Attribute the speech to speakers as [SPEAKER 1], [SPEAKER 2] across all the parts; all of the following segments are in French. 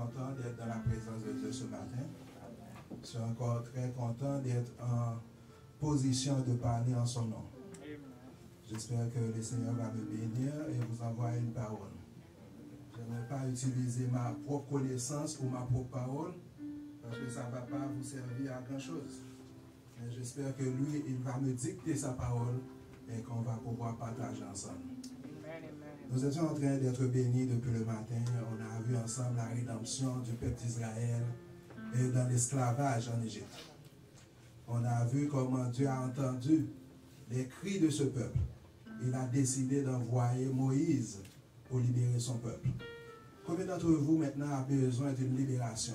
[SPEAKER 1] content d'être dans la présence de Dieu ce matin. Je suis encore très content d'être en position de parler en son nom. J'espère que le Seigneur va me bénir et vous envoyer une parole. Je n'aimerais pas utiliser ma propre connaissance ou ma propre parole parce que ça ne va pas vous servir à grand chose. Mais j'espère que lui, il va me dicter sa parole et qu'on va pouvoir partager ensemble. Nous étions en train d'être bénis depuis le matin. On a vu ensemble la rédemption du peuple d'Israël et dans l'esclavage en Égypte. On a vu comment Dieu a entendu les cris de ce peuple. Il a décidé d'envoyer Moïse pour libérer son peuple. Combien d'entre vous maintenant a besoin d'une libération?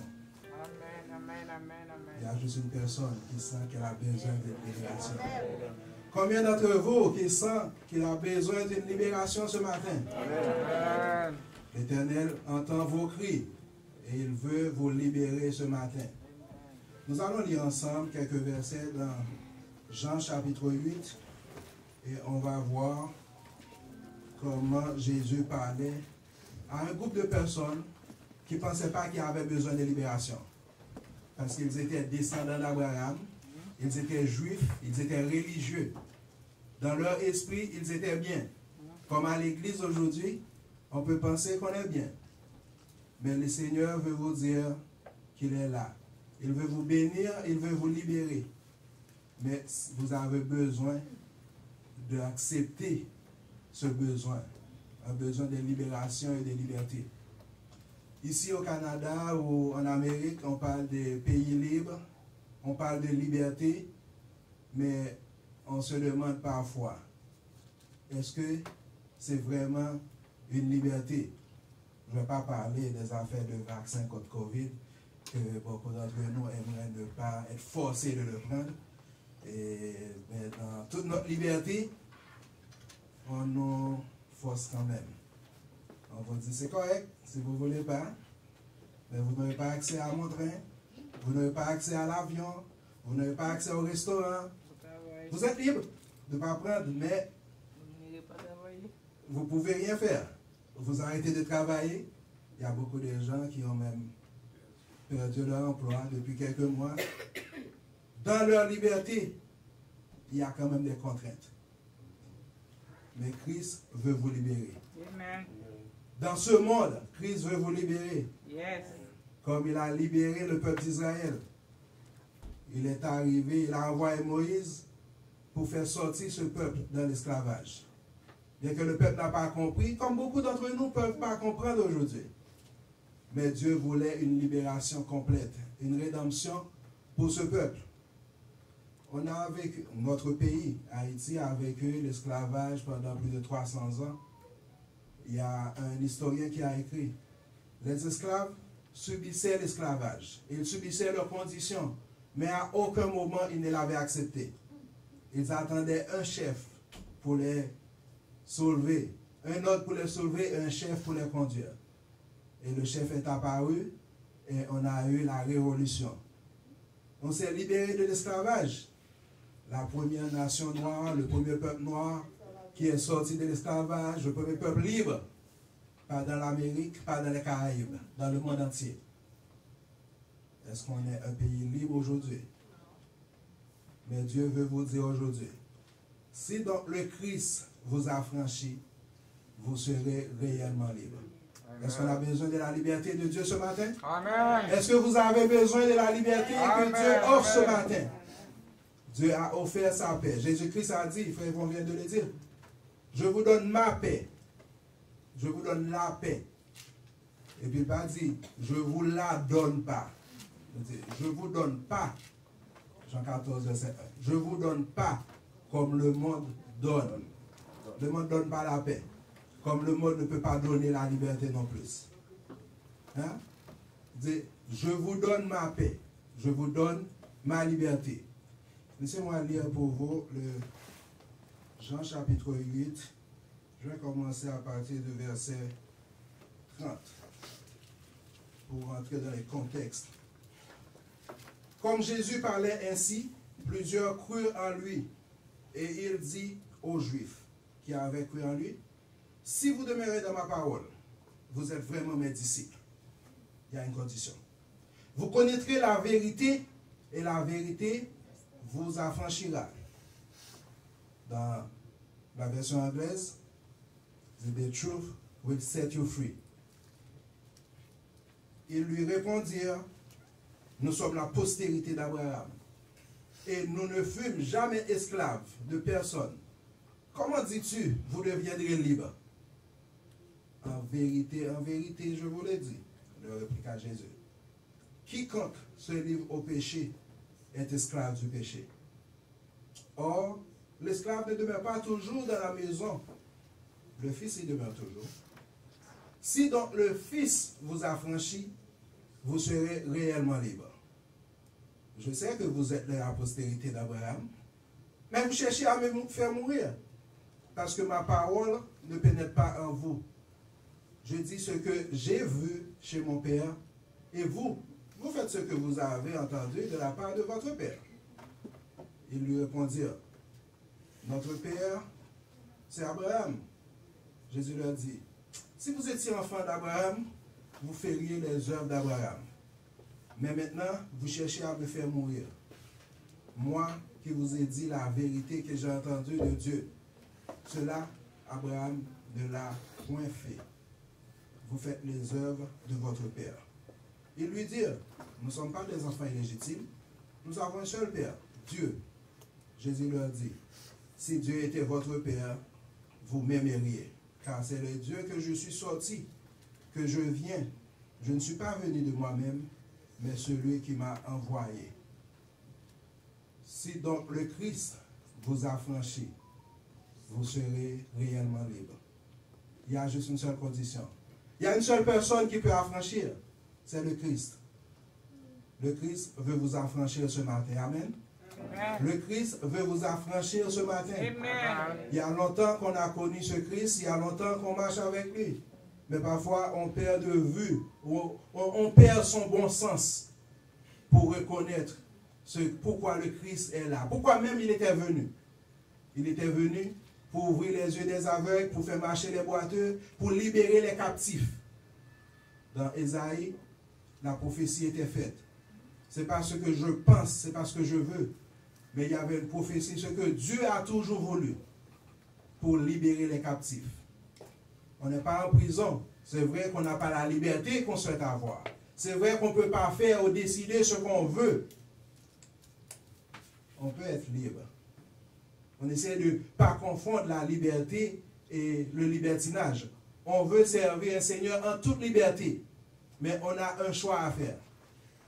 [SPEAKER 1] Il y a juste une personne qui sent qu'elle a besoin d'une libération. Combien d'entre vous qui sent qu'il a besoin d'une libération ce matin? L'Éternel entend vos cris et il veut vous libérer ce matin. Nous allons lire ensemble quelques versets dans Jean chapitre 8 et on va voir comment Jésus parlait à un groupe de personnes qui ne pensaient pas qu'ils avaient besoin de libération. Parce qu'ils étaient descendants d'Abraham, ils étaient juifs, ils étaient religieux. Dans leur esprit, ils étaient bien. Comme à l'église aujourd'hui, on peut penser qu'on est bien. Mais le Seigneur veut vous dire qu'il est là. Il veut vous bénir, il veut vous libérer. Mais vous avez besoin d'accepter ce besoin. Un besoin de libération et de liberté. Ici au Canada ou en Amérique, on parle de pays libres, on parle de liberté, mais on se demande parfois, est-ce que c'est vraiment une liberté? Je ne vais pas parler des affaires de vaccin contre Covid, que beaucoup d'entre nous aimeraient ne pas être forcés de le prendre. Mais dans toute notre liberté, on nous force quand même. On vous dit c'est correct, si vous ne voulez pas, mais vous n'avez pas accès à mon train, vous n'avez pas accès à l'avion, vous n'avez pas accès au restaurant. Vous êtes libre de ne pas prendre, mais vous ne pouvez rien faire. Vous arrêtez de travailler. Il y a beaucoup de gens qui ont même perdu leur emploi depuis quelques mois. Dans leur liberté, il y a quand même des contraintes. Mais Christ veut vous libérer.
[SPEAKER 2] Amen.
[SPEAKER 1] Dans ce monde, Christ veut vous libérer.
[SPEAKER 2] Yes.
[SPEAKER 1] Comme il a libéré le peuple d'Israël. Il est arrivé, il a envoyé Moïse pour faire sortir ce peuple dans l'esclavage. Bien que le peuple n'a pas compris, comme beaucoup d'entre nous ne peuvent pas comprendre aujourd'hui. Mais Dieu voulait une libération complète, une rédemption pour ce peuple. On a vécu, notre pays, Haïti, a vécu l'esclavage pendant plus de 300 ans. Il y a un historien qui a écrit, les esclaves subissaient l'esclavage, ils subissaient leurs conditions, mais à aucun moment ils ne l'avaient accepté. Ils attendaient un chef pour les soulever, un autre pour les soulever et un chef pour les conduire. Et le chef est apparu et on a eu la révolution. On s'est libéré de l'esclavage. La première nation noire, le premier peuple noir qui est sorti de l'esclavage, le premier peuple libre, pas dans l'Amérique, pas dans les Caraïbes, dans le monde entier. Est-ce qu'on est un pays libre aujourd'hui? Mais Dieu veut vous dire aujourd'hui, si donc le Christ vous a franchi, vous serez réellement libre. Est-ce qu'on a besoin de la liberté de Dieu ce matin?
[SPEAKER 2] Amen.
[SPEAKER 1] Est-ce que vous avez besoin de la liberté que Dieu offre ce matin? Dieu a offert sa paix. Jésus-Christ a dit, frère, on vient de le dire, je vous donne ma paix. Je vous donne la paix. Et puis il n'a pas dit, je ne vous la donne pas. Il dit, je ne vous donne pas. Jean 14, verset 1. Je ne vous donne pas comme le monde donne. Le monde ne donne pas la paix. Comme le monde ne peut pas donner la liberté non plus. Hein? Il dit, je vous donne ma paix. Je vous donne ma liberté. Laissez-moi lire pour vous le Jean chapitre 8. Je vais commencer à partir du verset 30 pour rentrer dans les contextes. Comme Jésus parlait ainsi, plusieurs crurent en lui. Et il dit aux Juifs qui avaient cru en lui, si vous demeurez dans ma parole, vous êtes vraiment mes disciples. Il y a une condition. Vous connaîtrez la vérité et la vérité vous affranchira. Dans la version anglaise, the truth will set you free. Ils lui répondirent, nous sommes la postérité d'Abraham et nous ne fûmes jamais esclaves de personne. Comment dis-tu, vous deviendrez libres? En vérité, je vous le dis, le répliqua Jésus. Quiconque se livre au péché est esclave du péché. Or, l'esclave ne demeure pas toujours dans la maison. Le Fils y demeure toujours. Si donc le Fils vous affranchit, vous serez réellement libre. Je sais que vous êtes la postérité d'Abraham, mais vous cherchez à me faire mourir, parce que ma parole ne pénètre pas en vous. Je dis ce que j'ai vu chez mon Père, et vous faites ce que vous avez entendu de la part de votre Père. Ils lui répondirent, notre Père, c'est Abraham. Jésus leur dit, si vous étiez enfant d'Abraham, vous feriez les œuvres d'Abraham. Mais maintenant, vous cherchez à me faire mourir. Moi qui vous ai dit la vérité que j'ai entendue de Dieu, cela, Abraham ne l'a point fait. Vous faites les œuvres de votre Père. Ils lui dirent, nous ne sommes pas des enfants illégitimes, nous avons un seul Père, Dieu. Jésus leur dit, si Dieu était votre Père, vous m'aimeriez, car c'est le Dieu que je suis sorti, que je viens. Je ne suis pas venu de moi-même, mais celui qui m'a envoyé. Si donc le Christ vous affranchit, vous serez réellement libre. Il y a juste une seule condition. Il y a une seule personne qui peut affranchir, c'est le Christ. Le Christ veut vous affranchir ce matin. Amen. Le Christ veut vous affranchir ce matin.
[SPEAKER 2] Amen.
[SPEAKER 1] Il y a longtemps qu'on a connu ce Christ, il y a longtemps qu'on marche avec lui. Mais parfois, on perd de vue, on perd son bon sens pour reconnaître pourquoi le Christ est là. Pourquoi même il était venu. Il était venu pour ouvrir les yeux des aveugles, pour faire marcher les boiteux, pour libérer les captifs. Dans Ésaïe, la prophétie était faite. Ce n'est pas ce que je pense, ce n'est pas ce que je veux. Mais il y avait une prophétie, ce que Dieu a toujours voulu, pour libérer les captifs. On n'est pas en prison. C'est vrai qu'on n'a pas la liberté qu'on souhaite avoir. C'est vrai qu'on ne peut pas faire ou décider ce qu'on veut. On peut être libre. On essaie de ne pas confondre la liberté et le libertinage. On veut servir un Seigneur en toute liberté. Mais on a un choix à faire.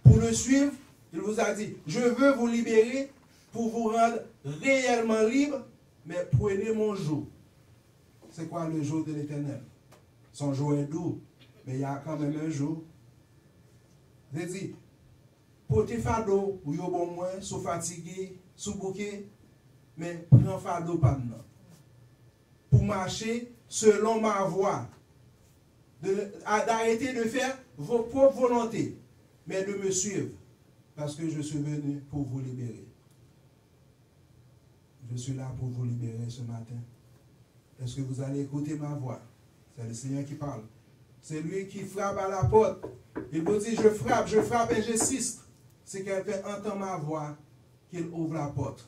[SPEAKER 1] Pour le suivre, il vous a dit, je veux vous libérer pour vous rendre réellement libre, mais prenez mon joug. C'est quoi le joug de l'Éternel? Son joug est doux, mais il y a quand même un joug. J'ai dit, pour tes fardeaux, ou yo bon moins, sous fatigué, sous bouquet, mais prends fardeau pas maintenant. Pour marcher selon ma voie, d'arrêter de faire vos propres volontés, mais de me suivre, parce que je suis venu pour vous libérer. Je suis là pour vous libérer ce matin. Est-ce que vous allez écouter ma voix? C'est le Seigneur qui parle. C'est lui qui frappe à la porte. Il vous dit, je frappe et j'insiste. Si quelqu'un entend ma voix, qu'il ouvre la porte.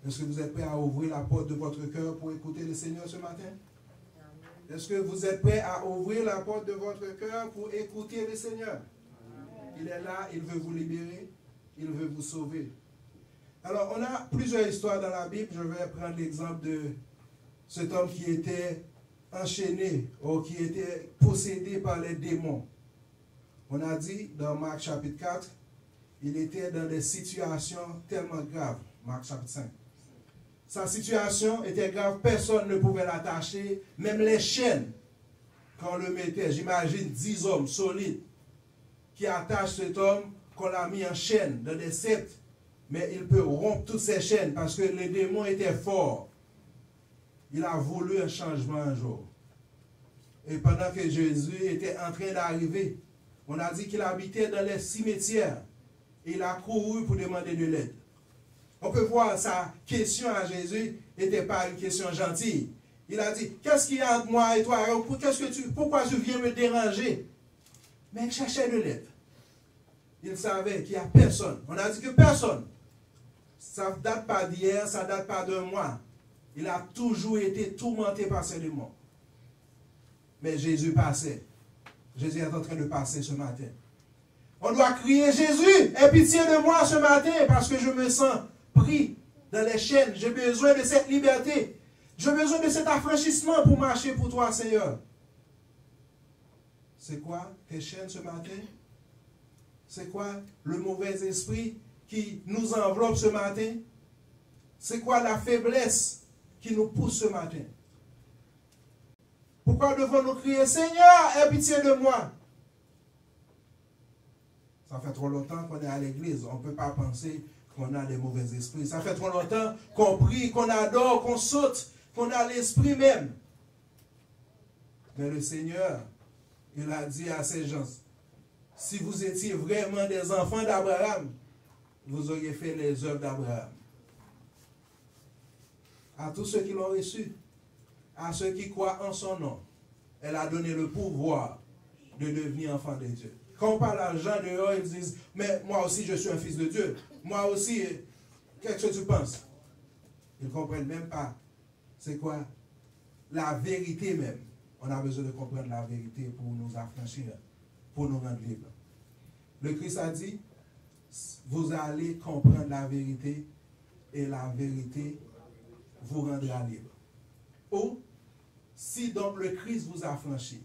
[SPEAKER 1] Est-ce que vous êtes prêts à ouvrir la porte de votre cœur pour écouter le Seigneur ce matin? Est-ce que vous êtes prêts à ouvrir la porte de votre cœur pour écouter le Seigneur? Il est là, il veut vous libérer, il veut vous sauver. Alors, on a plusieurs histoires dans la Bible. Je vais prendre l'exemple de cet homme qui était enchaîné ou qui était possédé par les démons. On a dit dans Marc chapitre 4, il était dans des situations tellement graves. Marc chapitre 5. Sa situation était grave, personne ne pouvait l'attacher, même les chaînes, quand on le mettait, j'imagine 10 hommes solides qui attachent cet homme, qu'on l'a mis en chaîne, dans des sceptres, mais il peut rompre toutes ces chaînes parce que les démons étaient forts. Il a voulu un changement un jour. Et pendant que Jésus était en train d'arriver, on a dit qu'il habitait dans les cimetières. Et il a couru pour demander de l'aide. On peut voir sa question à Jésus n'était pas une question gentille. Il a dit, qu'est-ce qu'il y a entre moi et toi? Pourquoi tu viens me déranger? Mais il cherchait de l'aide. Il savait qu'il n'y a personne. On a dit que personne. Ça ne date pas d'hier, ça ne date pas d'un mois. Il a toujours été tourmenté par ces démons. Mais Jésus passait. Jésus est en train de passer ce matin. On doit crier, Jésus, aie pitié de moi ce matin parce que je me sens pris dans les chaînes. J'ai besoin de cette liberté. J'ai besoin de cet affranchissement pour marcher pour toi, Seigneur. C'est quoi tes chaînes ce matin? C'est quoi le mauvais esprit qui nous enveloppe ce matin? C'est quoi la faiblesse qui nous pousse ce matin? Pourquoi devons-nous crier, Seigneur, aie pitié de moi? Ça fait trop longtemps qu'on est à l'église. On ne peut pas penser qu'on a des mauvais esprits. Ça fait trop longtemps qu'on prie, qu'on adore, qu'on saute, qu'on a l'esprit même. Mais le Seigneur, il a dit à ces gens, si vous étiez vraiment des enfants d'Abraham, vous auriez fait les œuvres d'Abraham. À tous ceux qui l'ont reçu, à ceux qui croient en son nom, elle a donné le pouvoir de devenir enfant de Dieu. Quand on parle à gens dehors, ils disent, mais moi aussi je suis un fils de Dieu. Moi aussi, qu'est-ce que tu penses? Ils ne comprennent même pas. C'est quoi? La vérité même. On a besoin de comprendre la vérité pour nous affranchir, pour nous rendre libres. Le Christ a dit, vous allez comprendre la vérité et la vérité vous rendra libre. Ou, si donc le Christ vous affranchit,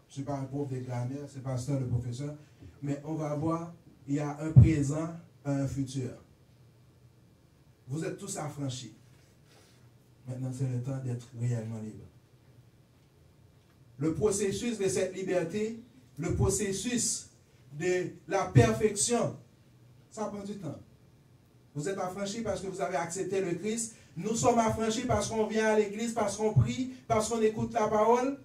[SPEAKER 1] je ne suis pas un prof de grammaire, c'est pasteur, le professeur, mais on va voir, il y a un présent et un futur. Vous êtes tous affranchis. Maintenant, c'est le temps d'être réellement libre. Le processus de cette liberté, le processus de la perfection, ça prend du temps. Vous êtes affranchis parce que vous avez accepté le Christ. Nous sommes affranchis parce qu'on vient à l'église, parce qu'on prie, parce qu'on écoute la parole.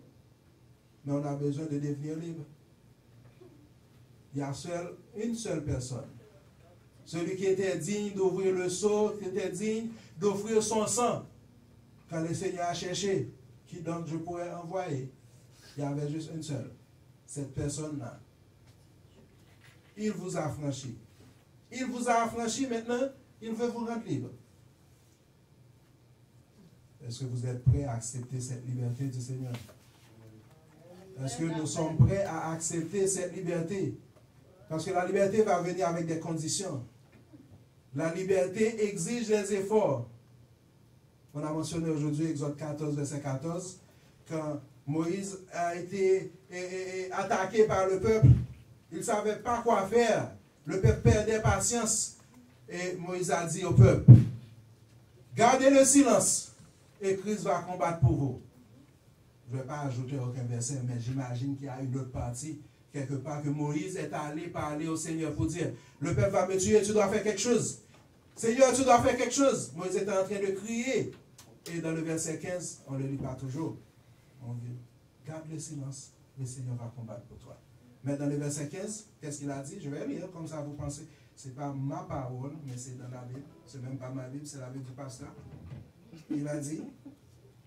[SPEAKER 1] Mais on a besoin de devenir libre. Il y a une seule personne. Celui qui était digne d'ouvrir le seau, qui était digne d'offrir son sang. Quand le Seigneur a cherché, qui donc je pourrais envoyer, il y avait juste une seule. Cette personne-là. Il vous a affranchi. Il vous a affranchi maintenant, il veut vous rendre libre. Est-ce que vous êtes prêts à accepter cette liberté du Seigneur? Est-ce que nous sommes prêts à accepter cette liberté? Parce que la liberté va venir avec des conditions. La liberté exige des efforts. On a mentionné aujourd'hui Exode 14, verset 14, quand Moïse a été attaqué par le peuple. Il ne savait pas quoi faire. Le peuple perdait patience. Et Moïse a dit au peuple, gardez le silence et Christ va combattre pour vous. Je ne vais pas ajouter aucun verset, mais j'imagine qu'il y a une autre partie, quelque part, que Moïse est allé parler au Seigneur pour dire, le peuple va me tuer, tu dois faire quelque chose. Seigneur, tu dois faire quelque chose. Moïse était en train de crier. Et dans le verset 15, on ne le lit pas toujours. On dit, garde le silence, le Seigneur va combattre pour toi. Mais dans le verset 15, qu'est-ce qu'il a dit? Je vais lire, comme ça vous pensez. Ce n'est pas ma parole, mais c'est dans la Bible. Ce n'est même pas ma Bible, c'est la Bible du pasteur. Il a dit,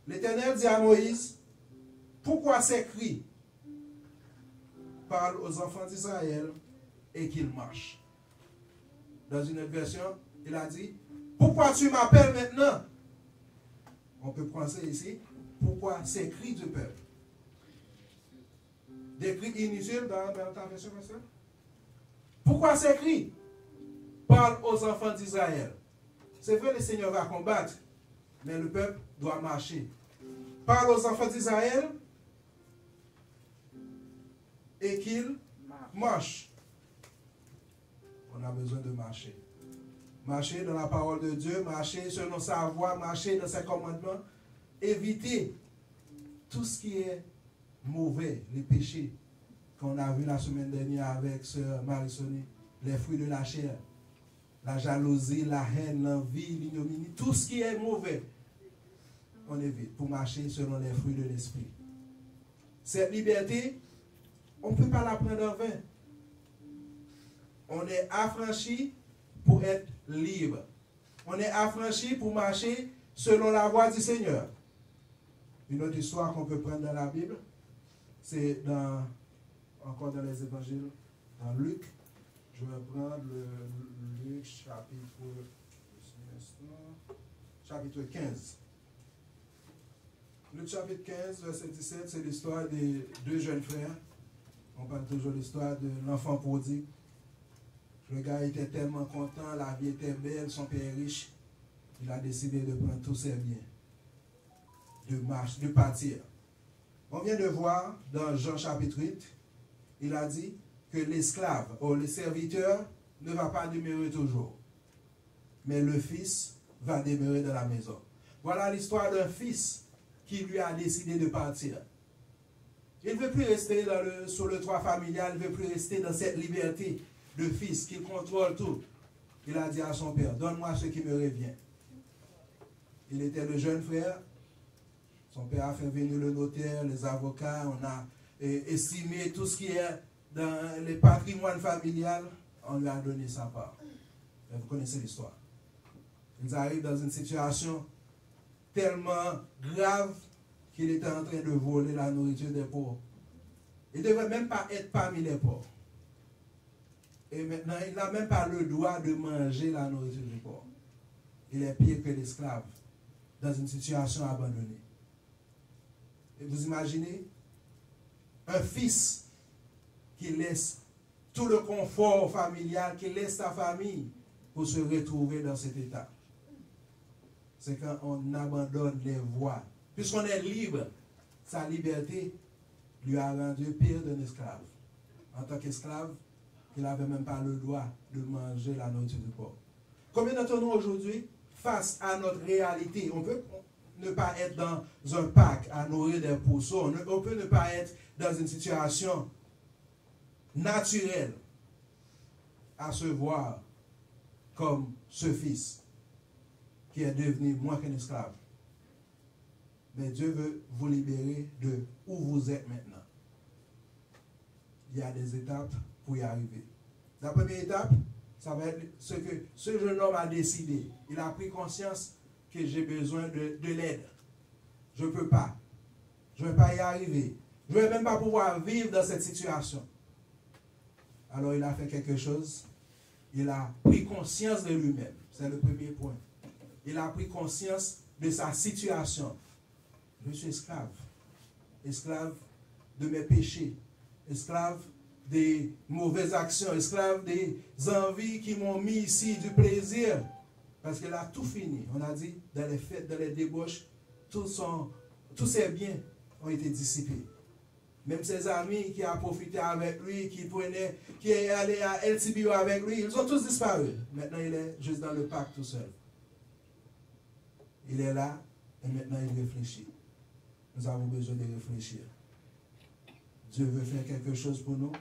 [SPEAKER 1] l'Éternel dit à Moïse, pourquoi ces cris parlent aux enfants d'Israël et qu'ils marchent? Dans une autre version, il a dit, pourquoi tu m'appelles maintenant? On peut penser ici, pourquoi ces cris du peuple? Des cris inutiles dans ta version, pasteur? Pourquoi ces cris parlent aux enfants d'Israël? C'est vrai, le Seigneur va combattre, mais le peuple doit marcher. Parle aux enfants d'Israël et qu'ils marchent. On a besoin de marcher. Marcher dans la parole de Dieu, marcher selon sa voie, marcher dans ses commandements. Éviter tout ce qui est mauvais, les péchés qu'on a vu la semaine dernière avec Sœur Marie-Sonie, les fruits de la chair, la jalousie, la haine, l'envie, l'ignominie, tout ce qui est mauvais, on évite pour marcher selon les fruits de l'esprit. Cette liberté, on ne peut pas la prendre en vain. On est affranchi pour être libre. On est affranchi pour marcher selon la voie du Seigneur. Une autre histoire qu'on peut prendre dans la Bible, c'est dans encore dans les évangiles, dans Luc. Je vais prendre Luc chapitre 15. Luc chapitre 15, verset 17, c'est l'histoire des deux jeunes frères. On parle toujours de l'histoire de l'enfant prodigue. Le gars était tellement content, la vie était belle, son père est riche. Il a décidé de prendre tous ses biens, de partir. On vient de voir dans Jean chapitre 8, il a dit que l'esclave ou le serviteur ne va pas demeurer toujours, mais le fils va demeurer dans la maison. Voilà l'histoire d'un fils qui lui a décidé de partir. Il ne veut plus rester sur le toit familial, il ne veut plus rester dans cette liberté de fils qui contrôle tout. Il a dit à son père, donne-moi ce qui me revient. Il était le jeune frère. Son père a fait venir le notaire, les avocats, on a estimé tout ce qui est dans le patrimoine familial, on lui a donné sa part. Et vous connaissez l'histoire. Ils arrivent dans une situation tellement grave qu'il était en train de voler la nourriture des pauvres. Il ne devrait même pas être parmi les pauvres. Et maintenant, il n'a même pas le droit de manger la nourriture du pauvre. Il est pire que l'esclave dans une situation abandonnée. Et vous imaginez un fils qui laisse tout le confort familial, qui laisse sa famille pour se retrouver dans cet état. C'est quand on abandonne les voies. Puisqu'on est libre, sa liberté lui a rendu pire d'un esclave. En tant qu'esclave, il n'avait même pas le droit de manger la nourriture du pauvre. Combien d'entre nous aujourd'hui, face à notre réalité, on peut ne pas être dans un parc à nourrir des poussons, on peut ne pas être dans une situation naturelle à se voir comme ce fils qui est devenu moins qu'un esclave. Mais Dieu veut vous libérer de où vous êtes maintenant. Il y a des étapes pour y arriver. La première étape, ça va être ce que ce jeune homme a décidé. Il a pris conscience que j'ai besoin de l'aide. Je ne peux pas. Je ne vais pas y arriver. Je ne vais même pas pouvoir vivre dans cette situation. Alors il a fait quelque chose. Il a pris conscience de lui-même. C'est le premier point. Il a pris conscience de sa situation. Je suis esclave. Esclave de mes péchés. Esclave des mauvaises actions. Esclave des envies qui m'ont mis ici, du plaisir. Parce qu'il a tout fini. On a dit, dans les fêtes, dans les débauches, tous ses biens ont été dissipés. Même ses amis qui ont profité avec lui, qui est allé à El Tibio avec lui, ils ont tous disparu. Maintenant, il est juste dans le parc tout seul. Il est là et maintenant il réfléchit. Nous avons besoin de réfléchir. Dieu veut faire quelque chose pour nous.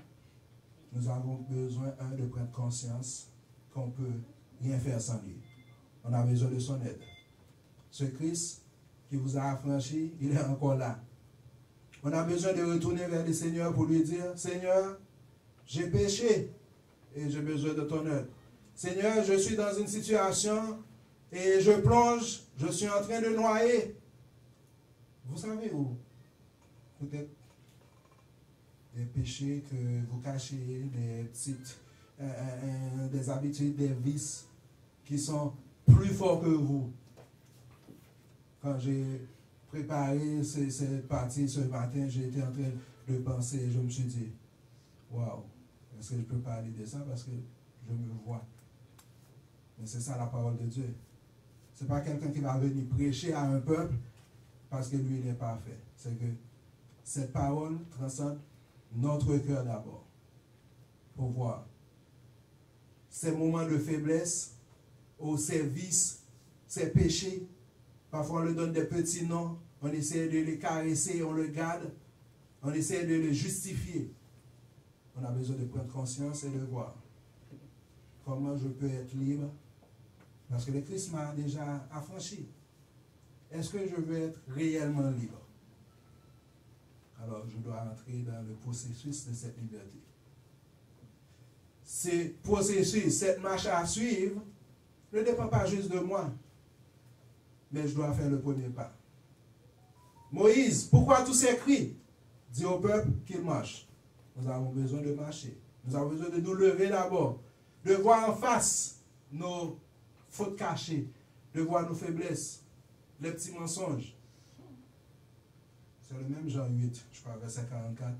[SPEAKER 1] Nous avons besoin, de prendre conscience qu'on ne peut rien faire sans lui. On a besoin de son aide. Ce Christ qui vous a affranchi, il est encore là. On a besoin de retourner vers le Seigneur pour lui dire, Seigneur, j'ai péché et j'ai besoin de ton aide. Seigneur, je suis dans une situation et je plonge, je suis en train de noyer. Vous savez où? Peut-être des péchés que vous cachez, des petites, des habitudes, des vices qui sont plus forts que vous. Quand j'ai préparé cette partie ce matin, j'ai été en train de penser, je me suis dit, waouh, est-ce que je peux parler de ça parce que je me vois. Mais c'est ça la parole de Dieu. Ce n'est pas quelqu'un qui va venir prêcher à un peuple parce que lui, il est parfait. C'est que cette parole transcende notre cœur d'abord. Pour voir ces moments de faiblesse, ou ces vices, ces péchés. Parfois, on leur donne des petits noms, on essaie de les caresser, on le garde, on essaie de les justifier. On a besoin de prendre conscience et de voir comment je peux être libre. Parce que le Christ m'a déjà affranchi. Est-ce que je veux être réellement libre? Alors, je dois entrer dans le processus de cette liberté. Ce processus, cette marche à suivre, ne dépend pas juste de moi, mais je dois faire le premier pas. Moïse, pourquoi tous ces cris? Dis au peuple qu'il marche. Nous avons besoin de marcher. Nous avons besoin de nous lever d'abord, de voir en face nos fautes cachées, de voir nos faiblesses, les petits mensonges. C'est le même Jean 8, je crois, verset 44.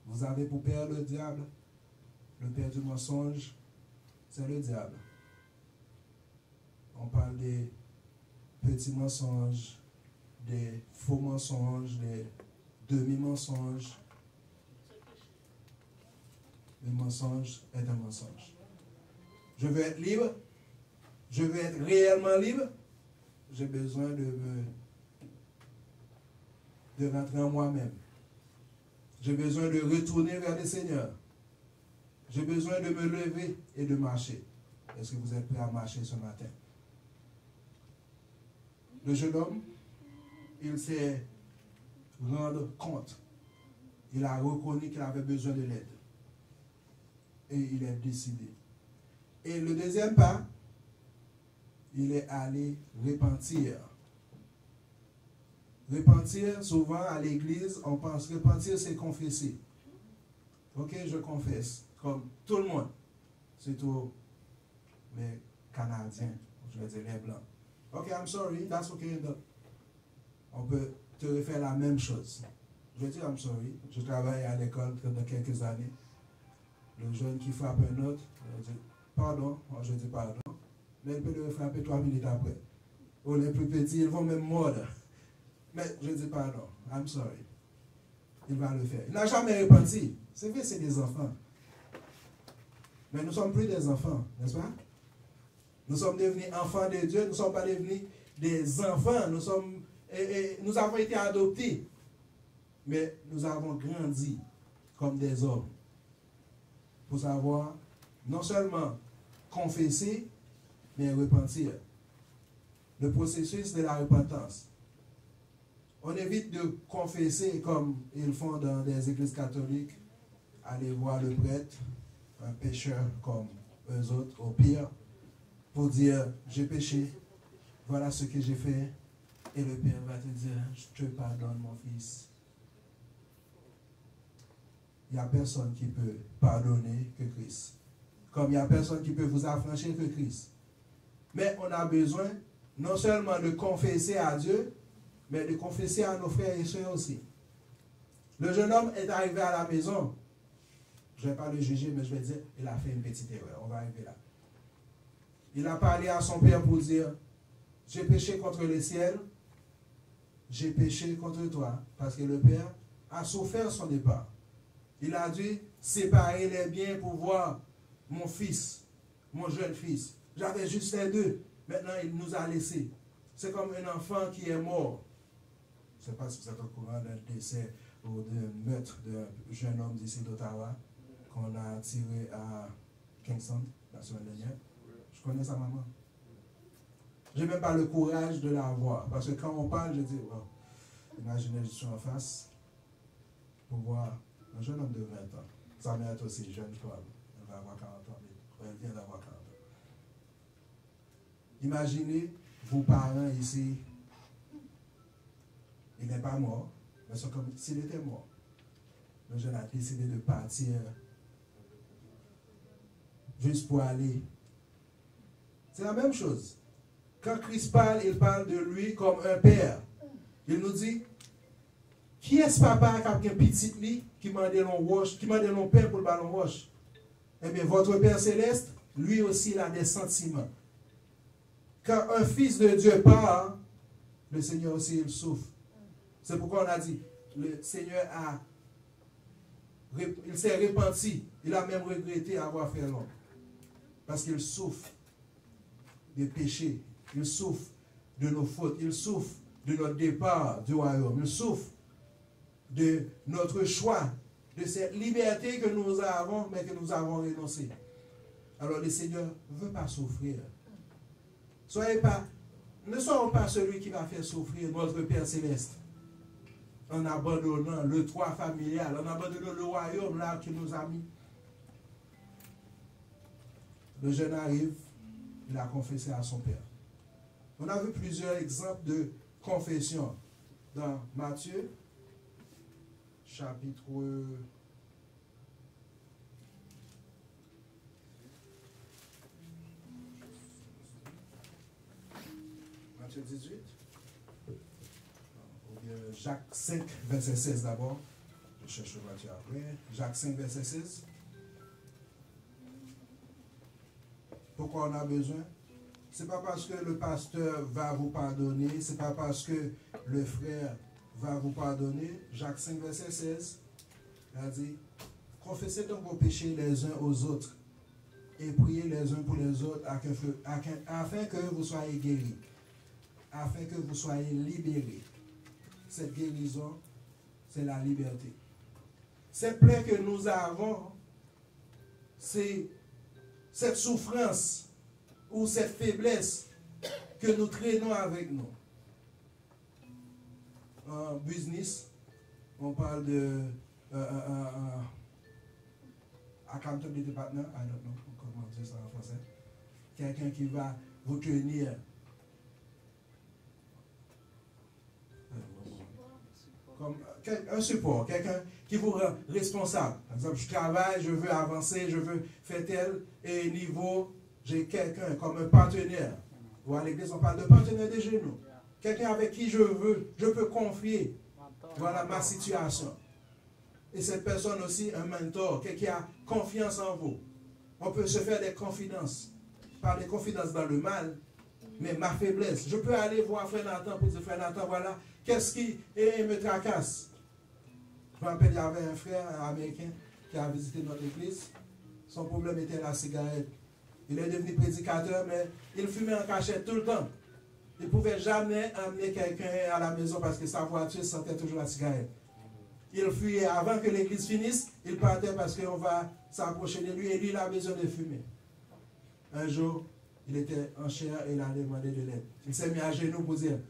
[SPEAKER 1] Vous avez pour père le diable, le père du mensonge, c'est le diable. On parle des petits mensonges, des faux mensonges, des demi-mensonges. Le mensonge est un mensonge. Je veux être libre. Je veux être réellement libre. J'ai besoin de rentrer en moi-même. J'ai besoin de retourner vers le Seigneur. J'ai besoin de me lever et de marcher. Est-ce que vous êtes prêts à marcher ce matin? Le jeune homme, il s'est rendu compte. Il a reconnu qu'il avait besoin de l'aide. Et il est décidé. Et le deuxième pas, il est allé repentir. Repentir, souvent à l'église, on pense repentir, c'est confesser. Ok, je confesse, comme tout le monde, surtout les Canadiens, je vais dire les Blancs. Ok, I'm sorry, that's okay. On peut te refaire la même chose. Je vais dire I'm sorry, je travaille à l'école pendant quelques années. Le jeune qui frappe un autre, je dis pardon, moi je dis pardon, mais il peut le frapper 3 minutes après. Ou les plus petits, ils vont même mordre. Mais je dis pardon, I'm sorry. Il va le faire. Il n'a jamais repenti. C'est vrai, c'est des enfants. Mais nous ne sommes plus des enfants, n'est-ce pas? Nous sommes devenus enfants de Dieu, nous ne sommes pas devenus des enfants. Nous avons été adoptés. Mais nous avons grandi comme des hommes. Pour savoir, non seulement confesser, mais repentir. Le processus de la repentance. On évite de confesser comme ils font dans des églises catholiques, aller voir le prêtre, un pécheur comme eux autres, au pire, pour dire, j'ai péché, voilà ce que j'ai fait, et le Père va te dire, je te pardonne mon fils. Il n'y a personne qui peut pardonner que Christ. Comme il n'y a personne qui peut vous affranchir que Christ. Mais on a besoin non seulement de confesser à Dieu, mais de confesser à nos frères et sœurs aussi. Le jeune homme est arrivé à la maison. Je ne vais pas le juger, mais je vais dire, il a fait une petite erreur. On va arriver là. Il a parlé à son père pour dire, j'ai péché contre le ciel, j'ai péché contre toi. Parce que le père a souffert son départ. Il a dû séparer les biens pour voir mon fils, mon jeune fils. J'avais juste les deux. Maintenant, il nous a laissés. C'est comme un enfant qui est mort. Je ne sais pas si vous êtes au courant d'un décès ou d'un meurtre d'un jeune homme d'ici d'Ottawa qu'on a tiré à Kingston la semaine dernière. Je connais sa maman. Je n'ai même pas le courage de la voir. Parce que quand on parle, je dis, wow, imaginez, je suis en face pour voir un jeune homme de 20 ans. Sa mère est aussi jeune, je crois. Elle va avoir 40 ans. Elle vient d'avoir 40 ans. Imaginez vos parents ici. Il n'est pas mort, mais c'est comme s'il était mort. Le jeune a décidé de partir juste pour aller. C'est la même chose. Quand Christ parle, il parle de lui comme un père. Il nous dit, qui est ce papa qui a un petit lit qui m'a donné un pain pour le ballon roche? Eh bien, votre Père Céleste, lui aussi, il a des sentiments. Quand un fils de Dieu part, le Seigneur aussi, il souffre. C'est pourquoi on a dit, le Seigneur il s'est repenti. Il a même regretté avoir fait l'homme. Parce qu'il souffre des péchés. Il souffre de nos fautes. Il souffre de notre départ du royaume. Il souffre de notre choix, de cette liberté que nous avons, mais que nous avons renoncé. Alors le Seigneur ne veut pas souffrir. Ne soyons pas celui qui va faire souffrir notre Père Céleste. En abandonnant le toit familial, en abandonnant le royaume là qui nous a mis. Le jeune arrive, il a confessé à son père. On a vu plusieurs exemples de confession dans Matthieu, chapitre verset 18. Ou bien Jacques 5, verset 16 d'abord. Je cherche le verset après. Jacques 5, verset 16. Pourquoi on a besoin? Ce n'est pas parce que le pasteur va vous pardonner, ce n'est pas parce que le frère va vous pardonner. Jacques 5, verset 16, il a dit, confessez donc vos péchés les uns aux autres et priez les uns pour les autres afin que vous soyez guéris, afin que vous soyez libérés. Cette guérison, c'est la liberté. Cette plaie que nous avons, c'est cette souffrance ou cette faiblesse que nous traînons avec nous. En business, on parle de accountability partner, I don't know comment dire ça en français. Quelqu'un qui va vous tenir. Comme un support, quelqu'un qui vous rend responsable. Par exemple, je travaille, je veux avancer, je veux faire tel et niveau, j'ai quelqu'un comme un partenaire. Ou à l'église, on parle de partenaire des genoux. Quelqu'un avec qui je peux confier. Voilà ma situation. Et cette personne aussi, un mentor, quelqu'un qui a confiance en vous. On peut se faire des confidences. Pas des confidences dans le mal, mais ma faiblesse. Je peux aller voir Frère Nathan pour dire, Frère Nathan, voilà, qu'est-ce qui me tracasse? Je me rappelle, il y avait un frère américain qui a visité notre église. Son problème était la cigarette. Il est devenu prédicateur, mais il fumait en cachette tout le temps. Il ne pouvait jamais amener quelqu'un à la maison parce que sa voiture sentait toujours la cigarette. Il fuyait avant que l'église finisse, il partait parce qu'on va s'approcher de lui et lui, il a besoin de fumer. Un jour, il était en chair et il a demandé de l'aide. Il s'est mis à genoux pour dire,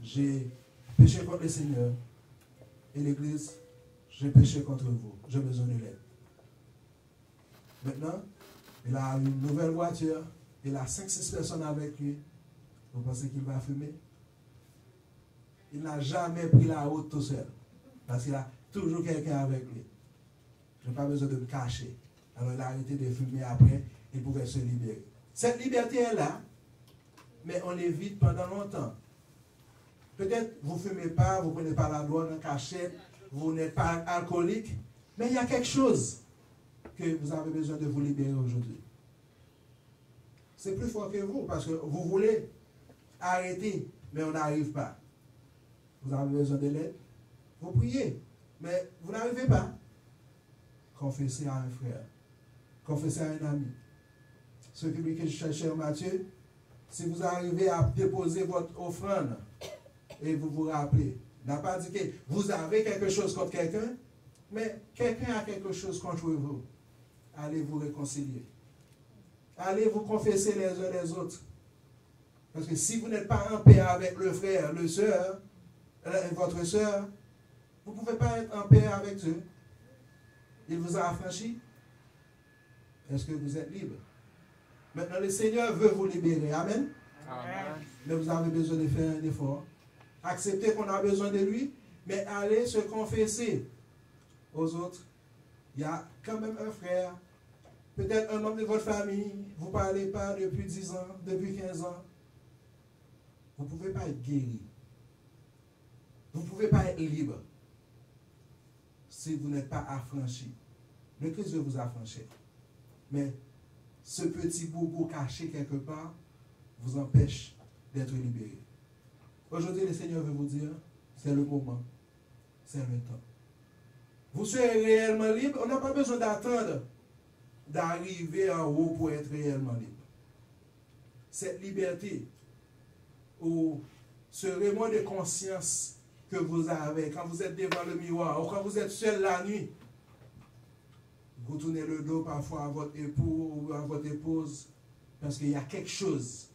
[SPEAKER 1] j'ai péché contre le Seigneur et l'église, j'ai péché contre vous, j'ai besoin de l'aide. Maintenant, il a une nouvelle voiture, il a 5-6 personnes avec lui. Vous pensez qu'il va fumer? Il n'a jamais pris la route tout seul. Parce qu'il a toujours quelqu'un avec lui. Je n'ai pas besoin de me cacher. Alors il a arrêté de fumer après, il pouvait se libérer. Cette liberté est là, mais on l'évite pendant longtemps. Peut-être vous ne fumez pas, vous ne prenez pas la drogue en cachette, vous n'êtes pas alcoolique, mais il y a quelque chose que vous avez besoin de vous libérer aujourd'hui. C'est plus fort que vous, parce que vous voulez arrêter, mais on n'arrive pas. Vous avez besoin de l'aide, vous priez, mais vous n'arrivez pas. Confessez à un frère, confessez à un ami. Celui que je cherchais Matthieu, si vous arrivez à déposer votre offrande et vous vous rappelez, il n'a pas dit que vous avez quelque chose contre quelqu'un, mais quelqu'un a quelque chose contre vous. Allez vous réconcilier. Allez vous confesser les uns les autres. Parce que si vous n'êtes pas en paix avec le frère, le soeur, votre soeur, vous ne pouvez pas être en paix avec eux. Il vous a affranchi. Est-ce que vous êtes libre? Maintenant, le Seigneur veut vous libérer. Amen. Amen. Mais vous avez besoin de faire un effort. Acceptez qu'on a besoin de lui, mais allez se confesser aux autres. Il y a quand même un frère, peut-être un membre de votre famille, vous ne parlez pas depuis 10 ans, depuis 15 ans. Vous ne pouvez pas être guéri. Vous ne pouvez pas être libre si vous n'êtes pas affranchi. Le Christ veut vous affranchir. Mais ce petit bobo caché quelque part vous empêche d'être libéré. Aujourd'hui, le Seigneur veut vous dire, c'est le moment, c'est le temps. Vous serez réellement libre. On n'a pas besoin d'attendre d'arriver en haut pour être réellement libre. Cette liberté ou ce remords de conscience que vous avez quand vous êtes devant le miroir ou quand vous êtes seul la nuit, vous tournez le dos parfois à votre époux ou à votre épouse parce qu'il y a quelque chose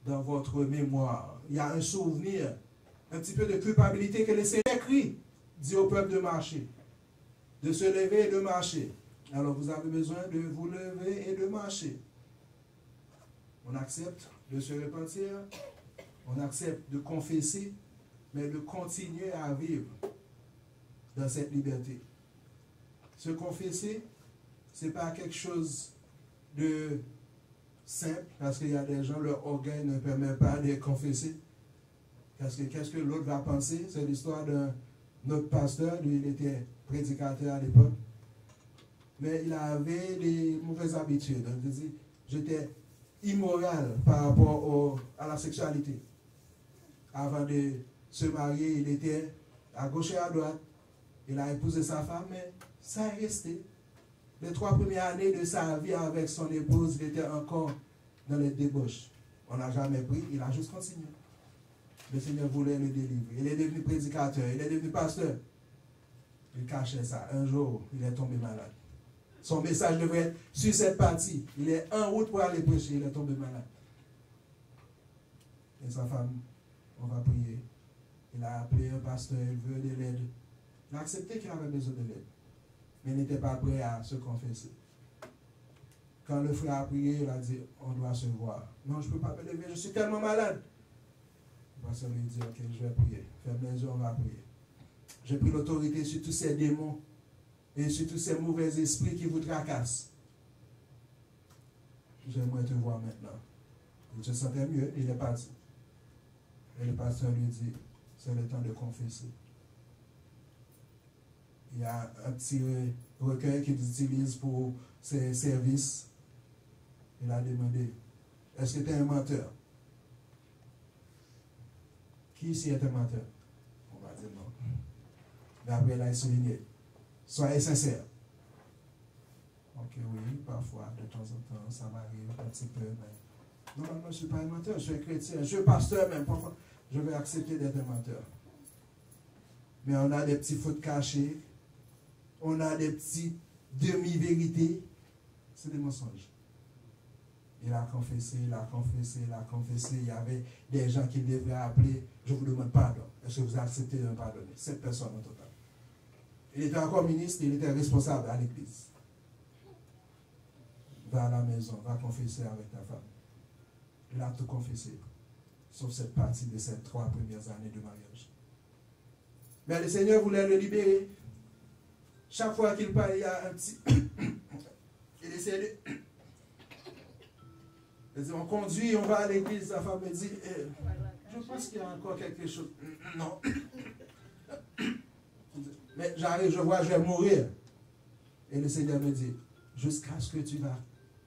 [SPEAKER 1] dans votre mémoire. Il y a un souvenir, un petit peu de culpabilité que le Seigneur écrit, dit au peuple de marcher, de se lever et de marcher. Alors vous avez besoin de vous lever et de marcher. On accepte de se repentir, on accepte de confesser, mais de continuer à vivre dans cette liberté. Se confesser, ce n'est pas quelque chose de simple, parce qu'il y a des gens, leur orgueil ne permet pas de confesser. Qu'est-ce que l'autre va penser? C'est l'histoire d'un autre pasteur, lui, il était prédicateur à l'époque, mais il avait des mauvaises habitudes. J'étais immoral par rapport à la sexualité. Avant de se marier, il était à gauche et à droite. Il a épousé sa femme, mais ça est resté. Les 3 premières années de sa vie avec son épouse, il était encore dans les débauches. On n'a jamais pris, il a juste continué. Le Seigneur voulait le délivrer. Il est devenu prédicateur, il est devenu pasteur. Il cachait ça. Un jour, il est tombé malade. Son message devrait être sur cette partie. Il est en route pour aller prêcher, il est tombé malade. Et sa femme, on va prier. Il a appelé un pasteur, il veut de l'aide. Il a accepté qu'il avait besoin de l'aide. Mais il n'était pas prêt à se confesser. Quand le frère a prié, il a dit, on doit se voir. Non, je ne peux pas me lever, je suis tellement malade. Le pasteur lui dit, ok, je vais prier. Ferme les yeux, on va prier. J'ai pris l'autorité sur tous ces démons et sur tous ces mauvais esprits qui vous tracassent. J'aimerais te voir maintenant. Il se sentait mieux, il est parti. Et le pasteur lui dit, c'est le temps de confesser. Il y a un petit recueil qu'il utilise pour ses services. Il a demandé, est-ce que tu es un menteur? Qui ici est un menteur? On va dire non. Mais après, il a souligné, soyez sincères. Ok, oui, parfois, de temps en temps, ça m'arrive un petit peu, mais normalement, je ne suis pas un menteur, je suis un chrétien, je suis pasteur même, parfois, je vais accepter d'être un menteur. Mais on a des petits fautes cachées, on a des petits demi-vérités, c'est des mensonges. Il a confessé, il a confessé, il a confessé. Il y avait des gens qui devraient appeler, je vous demande pardon. Est-ce que vous acceptez de me pardonner? 7 personnes au total. Il était encore ministre, il était responsable à l'église. Va à la maison, va confesser avec ta femme. Il a tout confessé, sauf cette partie de ces 3 premières années de mariage. Mais le Seigneur voulait le libérer. Chaque fois qu'il parle, il y a un petit... il essaie de... Il dit, on conduit, on va à l'église. La femme me dit, je pense qu'il y a encore quelque chose. Non. Mais j'arrive, je vois, je vais mourir. Et le Seigneur me dit, jusqu'à ce que tu vas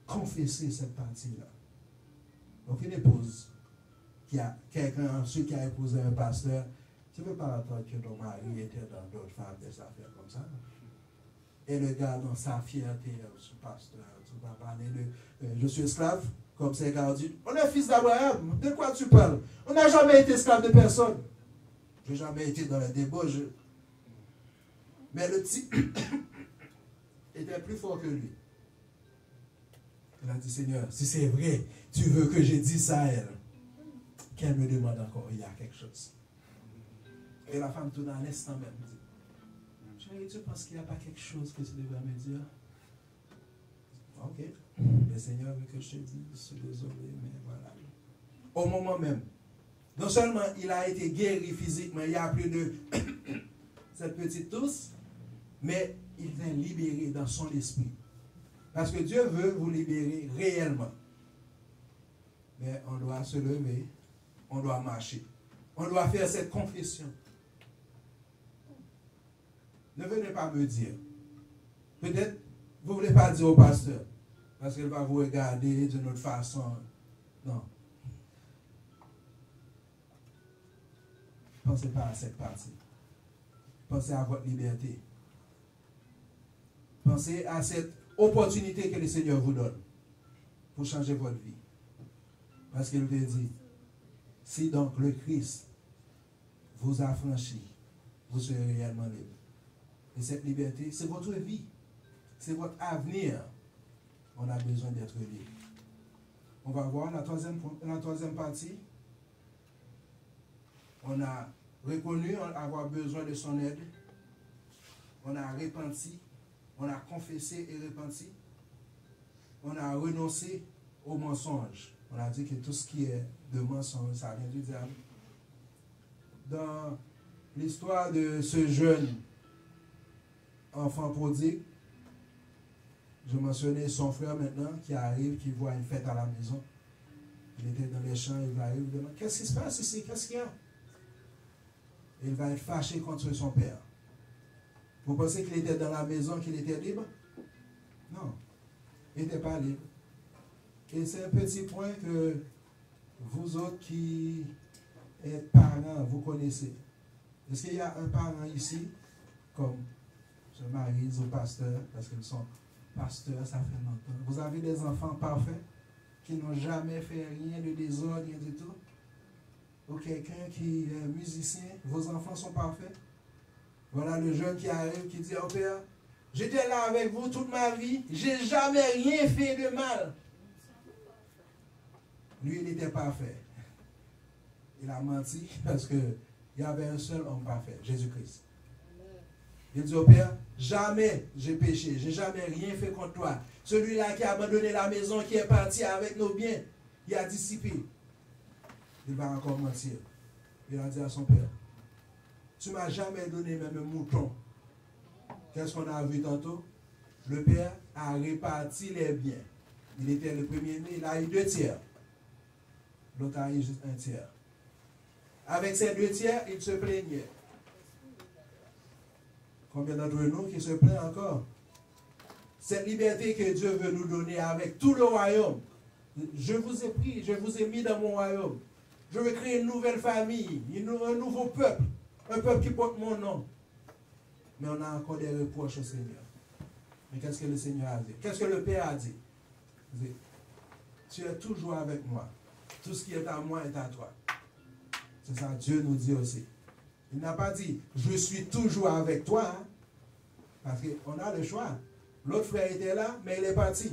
[SPEAKER 1] confesser cette partie-là. Donc une épouse, qui a quelqu'un ensuite qui a épousé un pasteur, tu ne veux pas attendre que ton mari était dans d'autres femmes, des affaires comme ça. Et le gars, dans sa fierté, ce pasteur, tu vas parler de je suis esclave, comme ces gars ont dit, on est fils d'Abraham, de quoi tu parles? On n'a jamais été esclave de personne. Je n'ai jamais été dans le débauche. Mais le petit était plus fort que lui. Il a dit, Seigneur, si c'est vrai, tu veux que je dise ça à elle, qu'elle me demande encore, il y a quelque chose. Et la femme tourne à l'instant même, dit, chérie, tu penses qu'il n'y a pas quelque chose que tu devrais me dire? Ok. Le Seigneur veut que je te dise, je suis désolé, mais voilà. Au moment même, non seulement il a été guéri physiquement, il a plus de cette petite tousse, mais il est libéré dans son esprit. Parce que Dieu veut vous libérer réellement. Mais on doit se lever, on doit marcher, on doit faire cette confession. Ne venez pas me dire. Peut-être vous ne voulez pas dire au pasteur, parce qu'il va vous regarder d'une autre façon. Non. Pensez pas à cette partie. Pensez à votre liberté. Pensez à cette opportunité que le Seigneur vous donne pour changer votre vie. Parce qu'il vous dit, si donc le Christ vous a franchi, vous serez réellement libre. Et cette liberté, c'est votre vie. C'est votre avenir. On a besoin d'être libre. On va voir la troisième partie. On a reconnu avoir besoin de son aide. On a repenti. On a confessé et repenti. On a renoncé au mensonge. On a dit que tout ce qui est de mensonge, ça vient du diable. Dans l'histoire de ce jeune enfant prodigue, Je mentionnais son frère maintenant qui arrive, qui voit une fête à la maison. Il était dans les champs, il arrive, il demande, qu'est-ce qui se passe ici? Qu'est-ce qu'il y a? Il va être fâché contre son père. Vous pensez qu'il était dans la maison, qu'il était libre? Non, il n'était pas libre. Et c'est un petit point que vous autres qui êtes parents, vous connaissez. Est-ce qu'il y a un parent ici, comme je marie au pasteur, parce qu'ils sont pasteurs, ça fait longtemps. Vous avez des enfants parfaits qui n'ont jamais fait rien de désordre, rien du tout. Ou quelqu'un qui est musicien, vos enfants sont parfaits. Voilà le jeune qui arrive, qui dit, oh père, j'étais là avec vous toute ma vie, j'ai jamais rien fait de mal. Lui, il était parfait. Il a menti parce qu'il y avait un seul homme parfait, Jésus-Christ. Il dit au Père, jamais j'ai péché, j'ai jamais rien fait contre toi. Celui-là qui a abandonné la maison, qui est parti avec nos biens, il a dissipé. Il va encore mentir. Il a dit à son Père, tu ne m'as jamais donné même un mouton. Qu'est-ce qu'on a vu tantôt? Le Père a réparti les biens. Il était le premier-né, il a eu 2 tiers. L'autre a eu juste 1 tiers. Avec ces 2 tiers, il se plaignait. Combien d'entre nous qui se plaignent encore? Cette liberté que Dieu veut nous donner avec tout le royaume. Je vous ai pris, je vous ai mis dans mon royaume. Je veux créer une nouvelle famille, un nouveau peuple. Un peuple qui porte mon nom. Mais on a encore des reproches au Seigneur. Mais qu'est-ce que le Seigneur a dit? Qu'est-ce que le Père a dit? Il dit, tu es toujours avec moi. Tout ce qui est à moi est à toi. C'est ça, Dieu nous dit aussi. Il n'a pas dit, je suis toujours avec toi. Hein? Parce qu'on a le choix. L'autre frère était là, mais il est parti.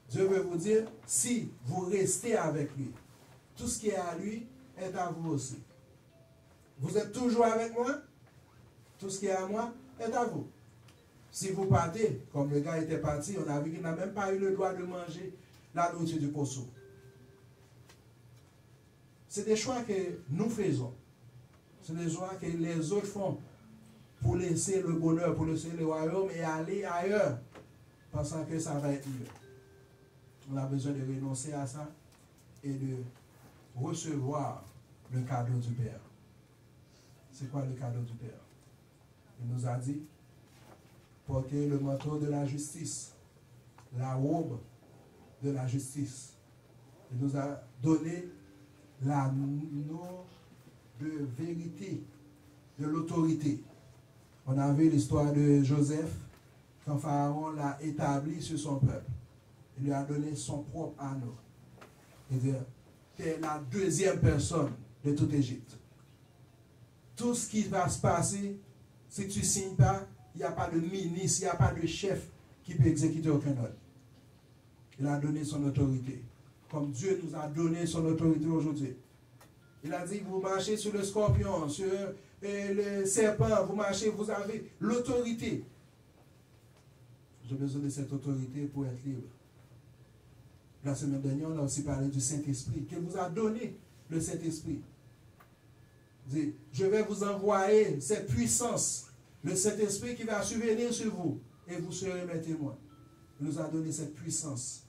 [SPEAKER 1] Dieu veut vous dire, si vous restez avec lui, tout ce qui est à lui est à vous aussi. Vous êtes toujours avec moi, tout ce qui est à moi est à vous. Si vous partez, comme le gars était parti, on a vu qu'il n'a même pas eu le droit de manger la nourriture du poisson. C'est des choix que nous faisons. C'est des choix que les autres font pour laisser le bonheur, pour laisser le royaume et aller ailleurs, pensant que ça va être mieux. On a besoin de renoncer à ça et de recevoir le cadeau du Père. C'est quoi le cadeau du Père? Il nous a dit, portez le manteau de la justice, la robe de la justice. Il nous a donné la nom de vérité, de l'autorité. On a vu l'histoire de Joseph, quand Pharaon l'a établi sur son peuple. Il lui a donné son propre anneau. C'est-à-dire, tu es la 2e personne de toute Égypte. Tout ce qui va se passer, si tu ne signes pas, il n'y a pas de ministre, il n'y a pas de chef qui peut exécuter aucun ordre. Il a donné son autorité. Comme Dieu nous a donné son autorité aujourd'hui. Il a dit, vous marchez sur le scorpion, sur le serpent, vous marchez, vous avez l'autorité. J'ai besoin de cette autorité pour être libre. La semaine dernière, on a aussi parlé du Saint-Esprit, qu'il vous a donné le Saint-Esprit. Je vais vous envoyer cette puissance, le Saint-Esprit qui va survenir sur vous, et vous serez mes témoins. Il nous a donné cette puissance.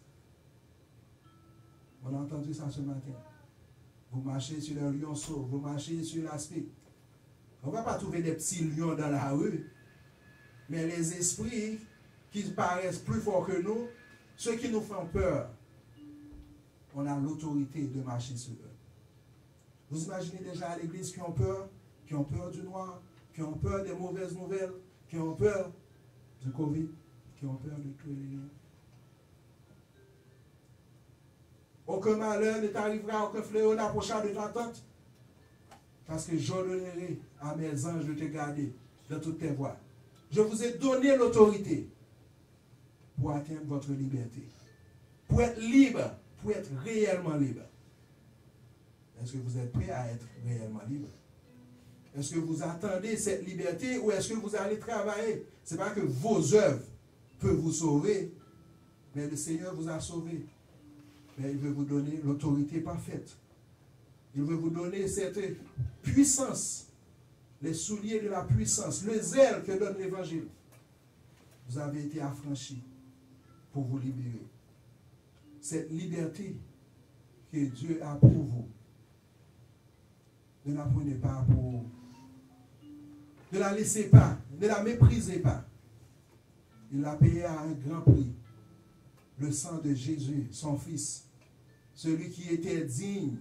[SPEAKER 1] On a entendu ça ce matin. Vous marchez sur le lionceau, vous marchez sur l'aspic. On ne va pas trouver des petits lions dans la rue, mais les esprits qui paraissent plus forts que nous, ceux qui nous font peur, on a l'autorité de marcher sur eux. Vous imaginez déjà à l'église qui ont peur du noir, qui ont peur des mauvaises nouvelles, qui ont peur du Covid, qui ont peur de tout les liens. Aucun malheur ne t'arrivera, aucun fléau n'approchera de ta tente. Parce que j'ordonnerai à mes anges de te garder dans toutes tes voies. Je vous ai donné l'autorité pour atteindre votre liberté. Pour être libre, pour être réellement libre. Est-ce que vous êtes prêt à être réellement libre? Est-ce que vous attendez cette liberté ou est-ce que vous allez travailler? Ce n'est pas que vos œuvres peuvent vous sauver, mais le Seigneur vous a sauvé. Mais il veut vous donner l'autorité parfaite. Il veut vous donner cette puissance, les souliers de la puissance, le zèle que donne l'Évangile. Vous avez été affranchis. pour vous libérer. Cette liberté que Dieu a pour vous, ne la prenez pas pour... Ne la laissez pas, ne la méprisez pas. Il l'a payé à un grand prix. Le sang de Jésus, son Fils, celui qui était digne,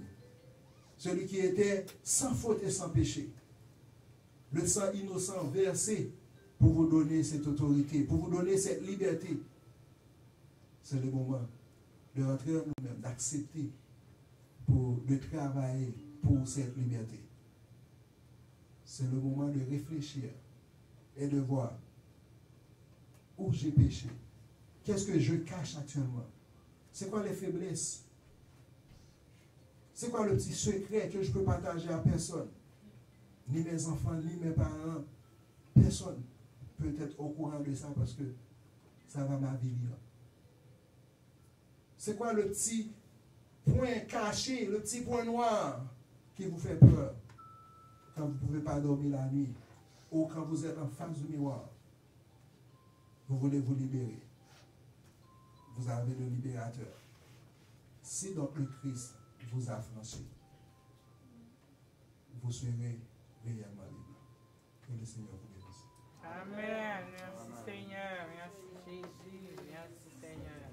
[SPEAKER 1] celui qui était sans faute et sans péché. Le sang innocent versé pour vous donner cette autorité, pour vous donner cette liberté. C'est le moment de rentrer en nous-mêmes, d'accepter, de travailler pour cette liberté. C'est le moment de réfléchir et de voir où j'ai péché. Qu'est-ce que je cache actuellement? C'est quoi les faiblesses? C'est quoi le petit secret que je peux partager à personne? Ni mes enfants, ni mes parents. Personne peut être au courant de ça parce que ça va m'avilir. C'est quoi le petit point caché, le petit point noir qui vous fait peur quand vous ne pouvez pas dormir la nuit ou quand vous êtes en face du miroir? Vous voulez vous libérer. Vous avez le libérateur. Si donc le Christ vous a franchi, vous serez réellement libre. Que le Seigneur vous bénisse.
[SPEAKER 2] Amen. Merci Seigneur. Merci Jésus. Merci Seigneur.